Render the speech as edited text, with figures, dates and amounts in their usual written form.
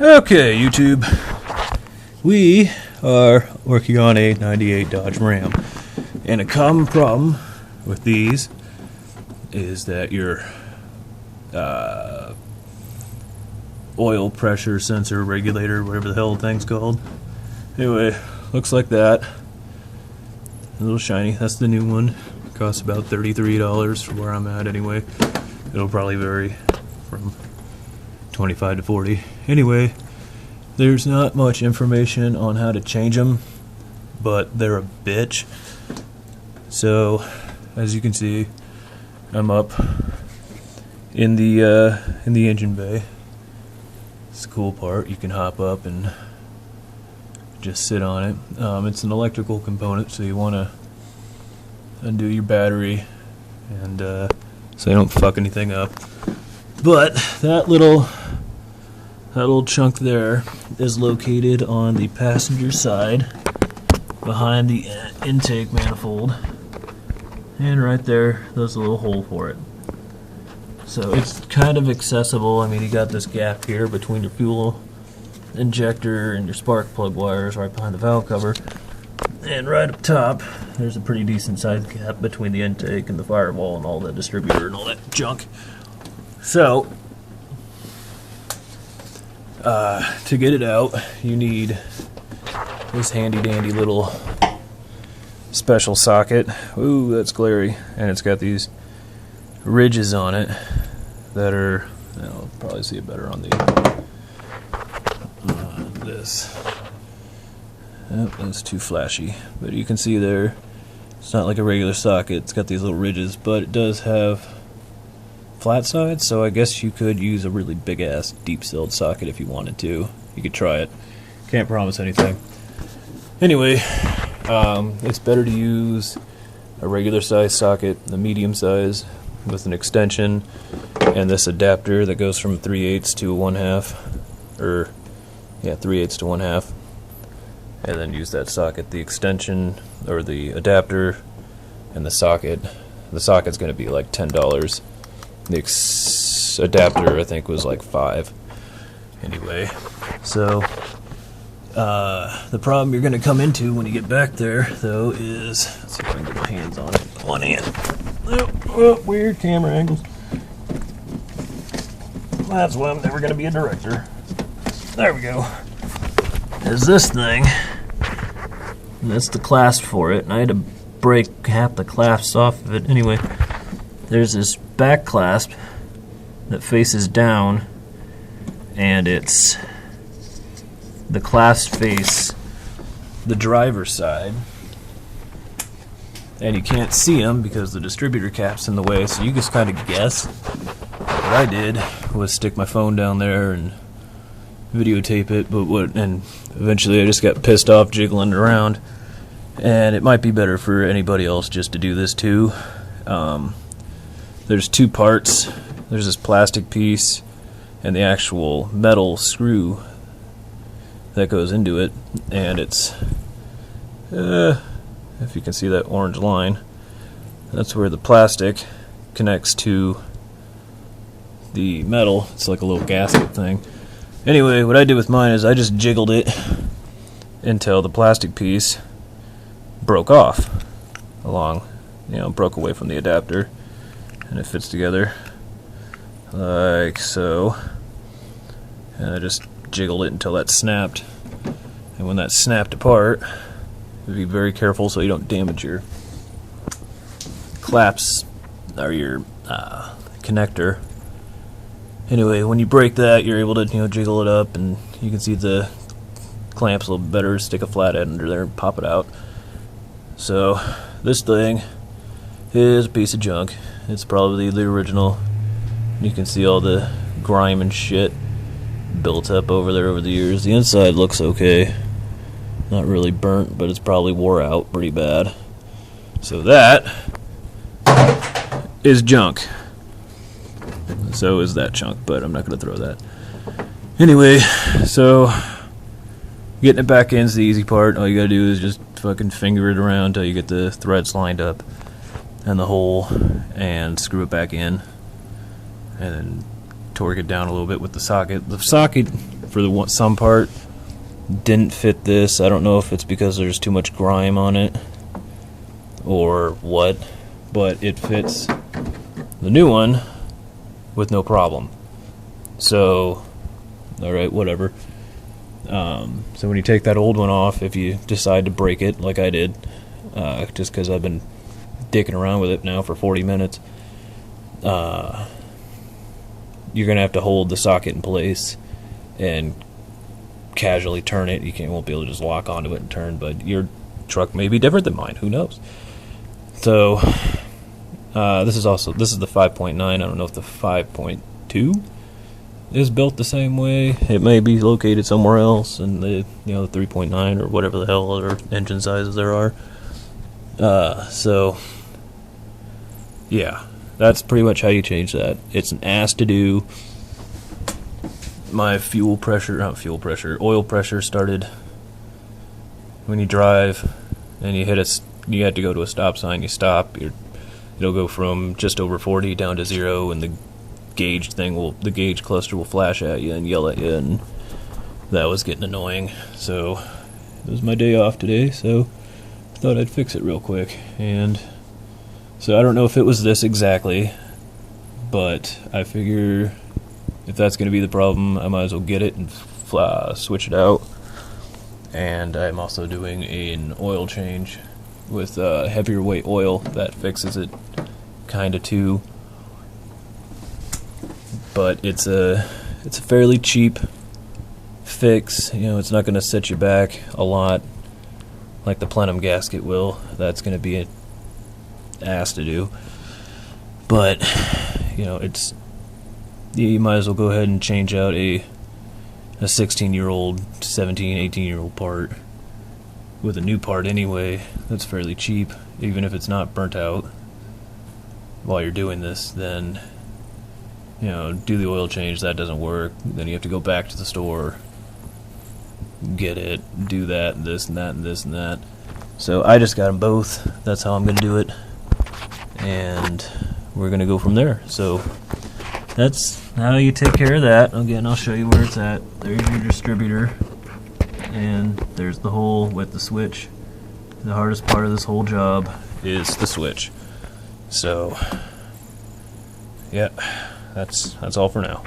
Okay, YouTube. We are working on a 98 Dodge Ram. And a common problem with these is that your oil pressure sensor regulator, whatever the hell the thing's called. Anyway, looks like that. A little shiny. That's the new one. Costs about $33 for where I'm at anyway. It'll probably vary from 25 to 40. Anyway, there's not much information on how to change them, but they're a bitch. So, as you can see, I'm up in the engine bay. It's the cool part. You can hop up and just sit on it. It's an electrical component, so you want to undo your battery and so you don't fuck anything up. But that little chunk there is located on the passenger side behind the intake manifold, and right there there's a little hole for it. So it's kind of accessible. I mean, you got this gap here between your fuel injector and your spark plug wires right behind the valve cover, and right up top there's a pretty decent sized gap between the intake and the firewall and all the distributor and all that junk. So to get it out, you need this handy dandy little special socket. Ooh, that's glary. And it's got these ridges on it that are, I'll probably see it better on the this. Oh, that's too flashy, but you can see there it's not like a regular socket. It's got these little ridges, but it does have flat sides, so I guess you could use a really big ass deep sealed socket if you wanted to. You could try it. Can't promise anything. Anyway, it's better to use a regular size socket, a medium size with an extension, and this adapter that goes from 3/8 to 1/2, or yeah, 3/8 to 1/2, and then use that socket, the extension or the adapter, and the socket. The socket's going to be like $10. The adapter, I think, was like $5. Anyway, so the problem you're going to come into when you get back there, though, is, let's see if I can get my hands on it. One hand. Oh, weird camera angles. That's why I'm never going to be a director. There we go. Is this thing. And that's the clasp for it. And I had to break half the clasps off of it. Anyway, there's this back clasp that faces down, and it's the clasp face the driver's side, and you can't see them because the distributor cap's in the way, so you just kind of guess. What I did was stick my phone down there and videotape it, and eventually I just got pissed off jiggling around, and it might be better for anybody else just to do this too. There's two parts. There's this plastic piece and the actual metal screw that goes into it, and it's if you can see that orange line, that's where the plastic connects to the metal. It's like a little gasket thing. Anyway, what I did with mine is I just jiggled it until the plastic piece broke off broke away from the adapter, and it fits together like so. And I just jiggled it until that snapped, and when that snapped apart, be very careful so you don't damage your clasps or your connector. Anyway, when you break that, you're able to jiggle it up, and you can see the clamps a little bit better. Stick a flathead under there and pop it out. So this thing is a piece of junk. It's probably the original. You can see all the grime and shit built up over there over the years. The inside looks okay. Not really burnt, but it's probably wore out pretty bad. So that is junk. So is that chunk, but I'm not going to throw that. Anyway, so getting it back in is the easy part. All you got to do is just fucking finger it around until you get the threads lined up and the hole, and screw it back in, and then torque it down a little bit with the socket. The socket for the some part didn't fit this. I don't know if it's because there's too much grime on it or what, but it fits the new one with no problem. So, alright, whatever. So when you take that old one off, if you decide to break it, like I did, just because I've been dicking around with it now for 40 minutes, you're going to have to hold the socket in place and casually turn it. You won't be able to just lock onto it and turn, but your truck may be different than mine. Who knows? So this is the 5.9. I don't know if the 5.2 is built the same way. It may be located somewhere else, and the 3.9 or whatever the hell other engine sizes there are. So yeah, that's pretty much how you change that. It's an ass to do. My oil pressure started when you drive and you have to go to a stop sign. You stop, it'll go from just over 40 down to 0, and the gauge cluster will flash at you and yell at you, and that was getting annoying. So it was my day off today, so I thought I'd fix it real quick. And so I don't know if it was this exactly, but I figure if that's going to be the problem, I might as well get it and switch it out. And I'm also doing an oil change with heavier weight oil that fixes it kind of too. But it's a fairly cheap fix. It's not going to set you back a lot like the plenum gasket will. That's going to be an ass to do. But you might as well go ahead and change out a 16-year-old, 17, 18-year-old part with a new part anyway. That's fairly cheap, even if it's not burnt out while you're doing this. Then do the oil change. That doesn't work, then you have to go back to the store, get it, do that, this and that, and this and that. So I just got them both. That's how I'm going to do it, and we're going to go from there. So that's how you take care of that. Again, I'll show you where it's at. There's your distributor, and there's the hole with the switch. The hardest part of this whole job is the switch. So yeah, that's all for now.